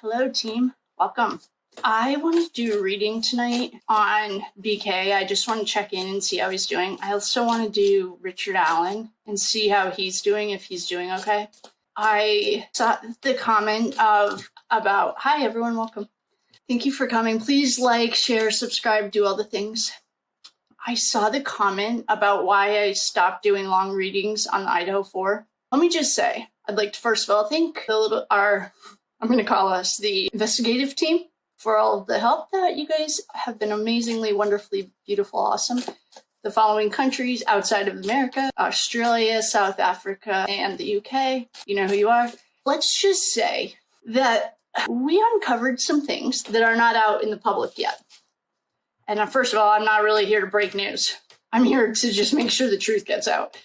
Hello team, welcome. I want to do a reading tonight on BK. I just want to check in and see how he's doing. I also want to do Richard Allen and see how he's doing, if he's doing okay. I saw the comment about, hi everyone, welcome. Thank you for coming. Please like, share, subscribe, do all the things. I saw the comment about why I stopped doing long readings on the Idaho 4. Let me just say, I'd like to first of all thank I'm going to call us the investigative team for all of the help that you guys have been amazingly, wonderfully, beautiful, awesome. The following countries outside of America: Australia, South Africa, and the UK. You know who you are. Let's just say that we uncovered some things that are not out in the public yet. And first of all, I'm not really here to break news. I'm here to just make sure the truth gets out.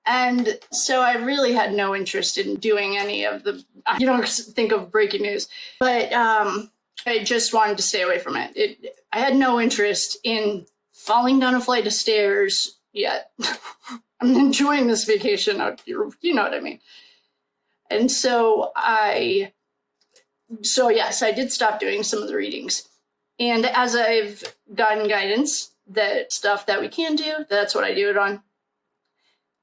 And so I really had no interest in doing any of the, you don't think of breaking news, but I just wanted to stay away from it. I had no interest in falling down a flight of stairs yet. I'm enjoying this vacation out here, you know what I mean? And so yes, I did stop doing some of the readings. And as I've gotten guidance, that stuff that we can do, that's what I do it on.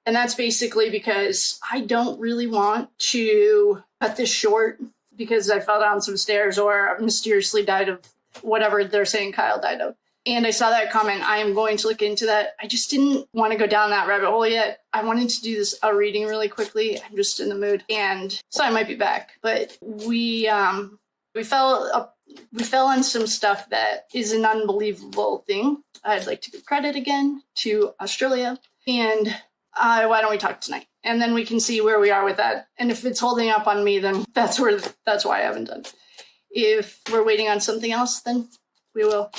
And that's basically because I don't really want to cut this short because I fell down some stairs or mysteriously died of whatever they're saying Kyle died of. And I saw that comment. I am going to look into that. I just didn't want to go down that rabbit hole yet. I wanted to do a reading really quickly. I'm just in the mood. And so I might be back. But we fell on some stuff that is an unbelievable thing. I'd like to give credit again to Australia. And why don't we talk tonight? And then we can see where we are with that. And if it's holding up on me, then that's why I haven't done it. If we're waiting on something else, then we will.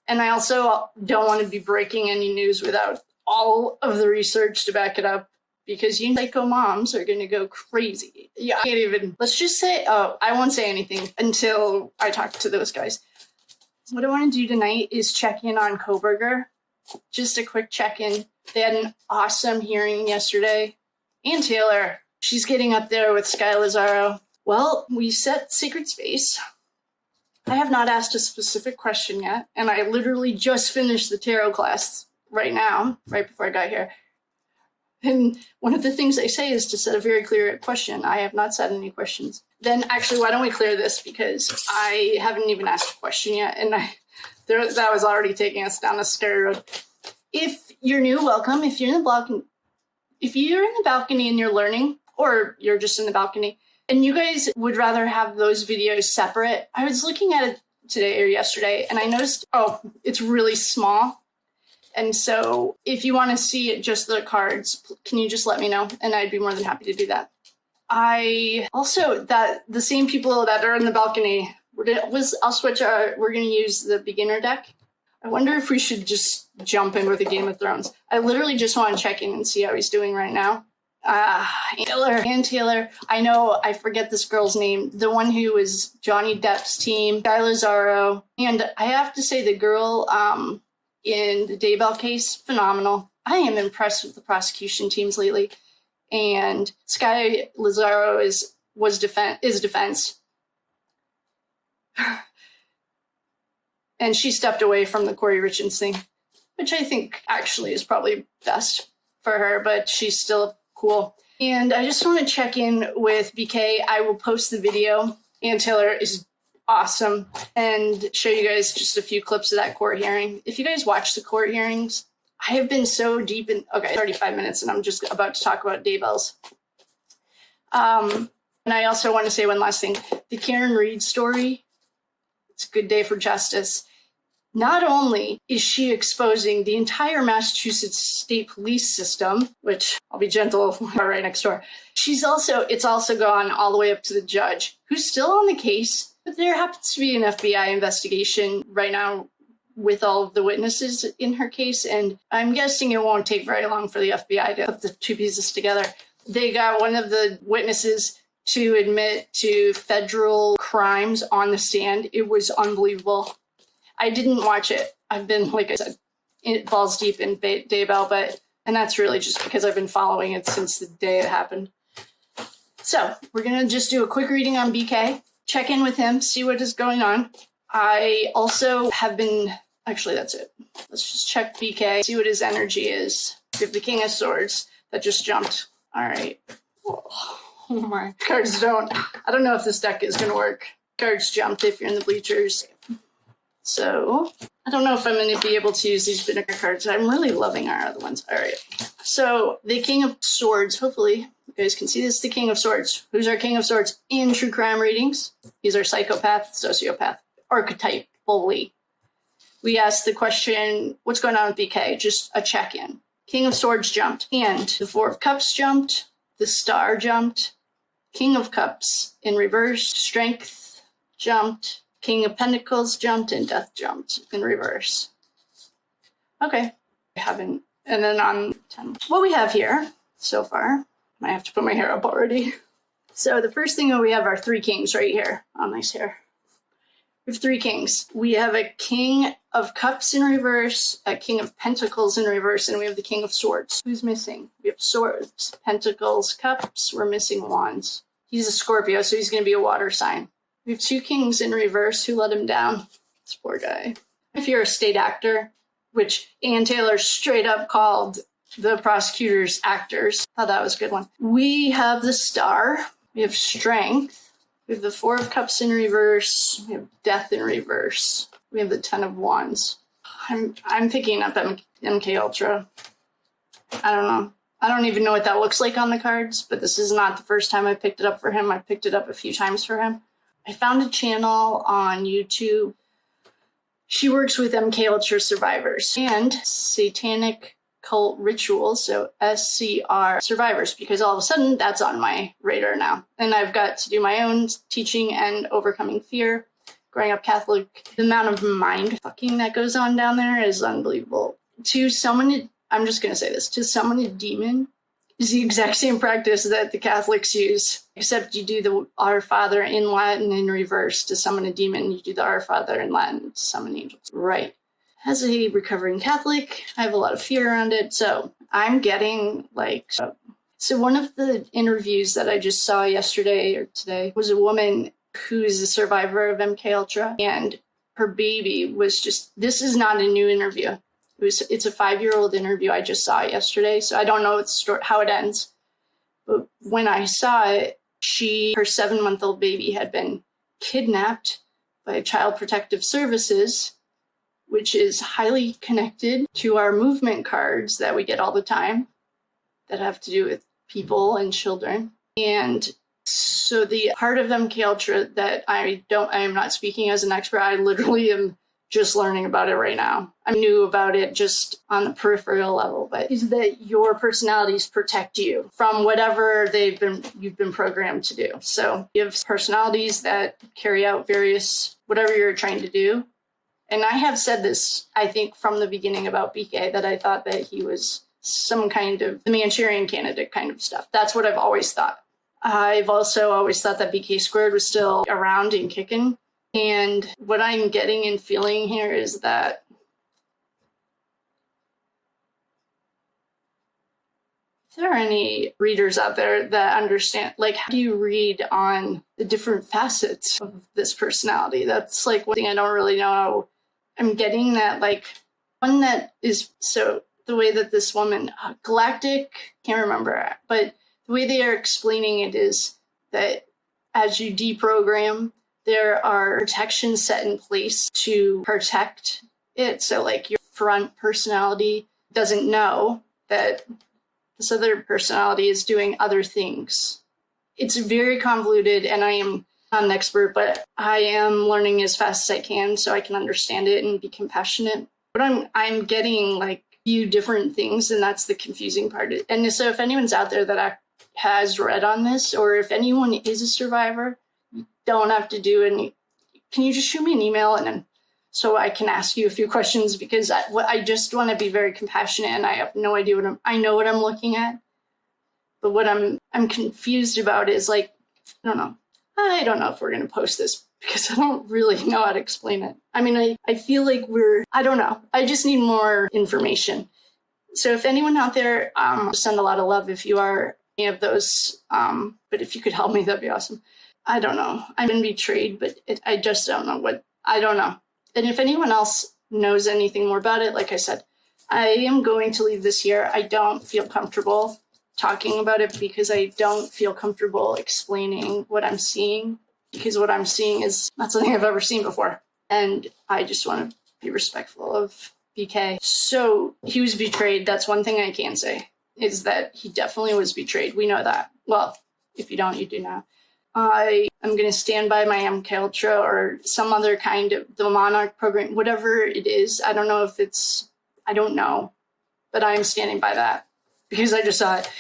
And I also don't want to be breaking any news without all of the research to back it up, because you psycho moms are going to go crazy. Yeah, I can't even, let's just say, I won't say anything until I talk to those guys. What I want to do tonight is check in on Kohberger. Just a quick check-in. They had an awesome hearing yesterday. And Taylor, she's getting up there with Sky Lazaro. Well, we set Sacred Space. I have not asked a specific question yet, and I literally just finished the tarot class right now, right before I got here. And one of the things they say is to set a very clear question. I have not set any questions. Then actually, why don't we clear this, because I haven't even asked a question yet, and that was already taking us down a scary road. If you're new, welcome. If you're in the balcony and you're learning, or you're just in the balcony, and you guys would rather have those videos separate, I was looking at it today or yesterday, and I noticed, it's really small. And so if you want to see just the cards, can you just let me know? And I'd be more than happy to do that. The same people that are in the balcony, we're going to use the beginner deck. I wonder if we should just jump in with a Game of Thrones. I literally just want to check in and see how he's doing right now. Taylor. I know I forget this girl's name. The one who was Johnny Depp's team, Sky Lazaro. And I have to say the girl in the Daybell case, phenomenal. I am impressed with the prosecution teams lately. And Sky Lazaro is defense. And she stepped away from the Corey Richards thing, which I think actually is probably best for her, but she's still cool. And I just want to check in with BK. I will post the video, and Taylor is awesome, and show you guys just a few clips of that court hearing. If you guys watch the court hearings, I have been so deep in, 35 minutes, and I'm just about to talk about Daybells. And I also want to say one last thing. The Karen Reed story, it's a good day for justice. Not only is she exposing the entire Massachusetts state police system, which I'll be gentle, right next door, it's also gone all the way up to the judge, who's still on the case, but there happens to be an FBI investigation right now with all of the witnesses in her case, and I'm guessing it won't take very long for the FBI to put the two pieces together. They got one of the witnesses to admit to federal crimes on the stand. It was unbelievable. I didn't watch it. I've been, like I said, balls deep in Daybell, but And that's really just because I've been following it since the day it happened. So we're going to just do a quick reading on BK, check in with him, see what is going on. I also have been, actually that's it. Let's just check BK, see what his energy is. We have the King of Swords that just jumped. All right. Oh my cards don't. I don't know if this deck is going to work. Cards jumped if you're in the bleachers. So I don't know if I'm going to be able to use these vinegar cards. I'm really loving our other ones. All right. So the King of Swords, hopefully you guys can see this, the King of Swords. Who's our King of Swords in true crime readings? He's our psychopath, sociopath, archetype, bully. We asked the question, what's going on with BK? Just a check-in. King of Swords jumped, and the Four of Cups jumped, the Star jumped, King of Cups in reverse, Strength jumped, King of Pentacles jumped, and Death jumped in reverse. Okay. I haven't. And then on 10. What we have here so far, I have to put my hair up already. So the first thing that we have are 3 kings right here. Oh, nice hair. We have 3 kings. We have a King of Cups in reverse, a King of Pentacles in reverse, and we have the King of Swords. Who's missing? We have Swords, Pentacles, Cups. We're missing Wands. He's a Scorpio, so he's going to be a water sign. We have 2 kings in reverse. Who let him down? This poor guy. If you're a state actor, which Ann Taylor straight up called the prosecutors actors. Oh, that was a good one. We have the Star. We have Strength. We have the 4 of Cups in reverse. We have Death in reverse. We have the 10 of Wands. I'm picking up MK Ultra. I don't know. I don't even know what that looks like on the cards, but this is not the first time I picked it up for him. I picked it up a few times for him. I found a channel on YouTube. She works with MK Ultra survivors and satanic cult rituals, so SCR survivors, because all of a sudden that's on my radar now. And I've got to do my own teaching and overcoming fear. Growing up Catholic, the amount of mind fucking that goes on down there is unbelievable. To summon, I'm just going to say this, to summon a demon is the exact same practice that the Catholics use, except you do the Our Father in Latin in reverse. To summon a demon, you do the Our Father in Latin to summon angels. Right. As a recovering Catholic, I have a lot of fear around it, so I'm getting like... So one of the interviews that I just saw yesterday or today was a woman who's a survivor of MK Ultra, and her baby was just... This is not a new interview. It's a 5-year-old interview I just saw yesterday, so I don't know how it ends. But when I saw it, her 7-month-old baby had been kidnapped by Child Protective Services, which is highly connected to our movement cards that we get all the time that have to do with people and children. And so the part of MK Ultra that I am not speaking as an expert. I literally am just learning about it right now. I knew about it just on the peripheral level, but is that your personalities protect you from whatever you've been programmed to do. So you have personalities that carry out whatever you're trying to do. And I have said this, I think, from the beginning about BK, that I thought that he was some kind of the Manchurian candidate kind of stuff. That's what I've always thought. I've also always thought that BK squared was still around and kicking. And what I'm getting and feeling here is that if there are any readers out there that understand, like, how do you read on the different facets of this personality? That's like one thing I don't really know. I'm getting that, like, one that is, so the way that this woman, Galactic, can't remember, but the way they are explaining it is that as you deprogram, there are protections set in place to protect it. So like your front personality doesn't know that this other personality is doing other things. It's very convoluted, and I am not an expert, but I am learning as fast as I can so I can understand it and be compassionate. But I'm getting like a few different things, and that's the confusing part. And so if anyone's out there that has read on this, or if anyone is a survivor, you don't have to do any. Can you just shoot me an email and then so I can ask you a few questions, because I just want to be very compassionate, and I have no idea I know what I'm looking at, but what I'm confused about is like, I don't know if we're going to post this because I don't really know how to explain it. I mean, I feel like I don't know. I just need more information. So if anyone out there, send a lot of love if you are any of those. But if you could help me, that'd be awesome. I don't know. I've been betrayed, but I just don't know I don't know. And if anyone else knows anything more about it, like I said, I am going to leave this here. I don't feel comfortable talking about it because I don't feel comfortable explaining what I'm seeing, because what I'm seeing is not something I've ever seen before. And I just want to be respectful of BK. So he was betrayed. That's one thing I can say, is that he definitely was betrayed. We know that. Well, if you don't, you do now. I am going to stand by my MKUltra or some other kind of the Monarch program, whatever it is. I don't know if it's, I don't know, but I'm standing by that because I just saw it.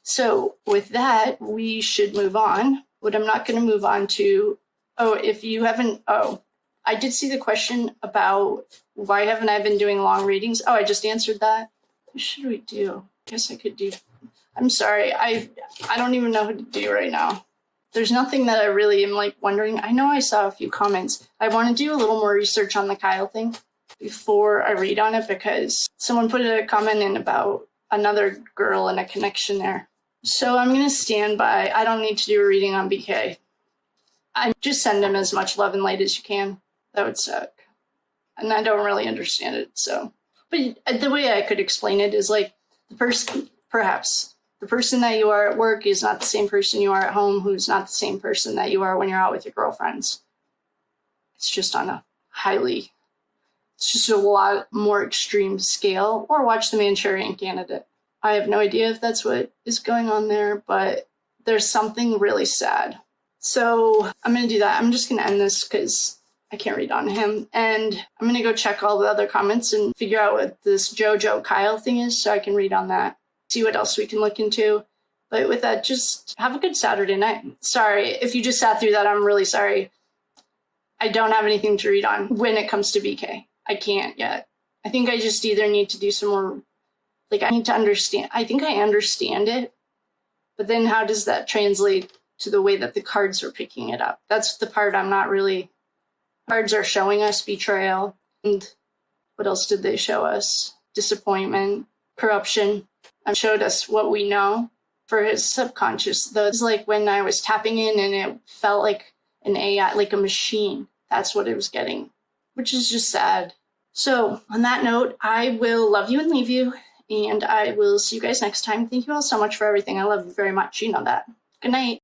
So with that, we should move on. What I'm not going to move on to, if you haven't, I did see the question about why haven't I been doing long readings? I just answered that. What should we do? I guess I could do, I'm sorry. I don't even know what to do right now. There's nothing that I really am like wondering. I know I saw a few comments. I want to do a little more research on the Kyle thing before I read on it, because someone put a comment in about another girl and a connection there. So I'm going to stand by. I don't need to do a reading on BK. I just send him as much love and light as you can. That would suck. And I don't really understand it. So, but the way I could explain it is like the person, perhaps the person that you are at work is not the same person you are at home, who's not the same person that you are when you're out with your girlfriends. It's just on a it's just a lot more extreme scale. Or watch The Manchurian Candidate. I have no idea if that's what is going on there, but there's something really sad. So I'm going to do that. I'm just going to end this because I can't read on him. And I'm going to go check all the other comments and figure out what this JoJo Kyle thing is so I can read on that. See what else we can look into. But with that, just have a good Saturday night. Sorry, if you just sat through that, I'm really sorry. I don't have anything to read on when it comes to BK. I can't yet. I think I just either need to do some more, I need to understand. I think I understand it, but then how does that translate to the way that the cards are picking it up? That's the part I'm not really. Cards are showing us betrayal. And what else did they show us? Disappointment, corruption. And showed us what we know for his subconscious. Those like when I was tapping in and it felt like an AI, like a machine. That's what it was getting, which is just sad. So on that note, I will love you and leave you, and I will see you guys next time. Thank you all so much for everything. I love you very much. You know that. Good night.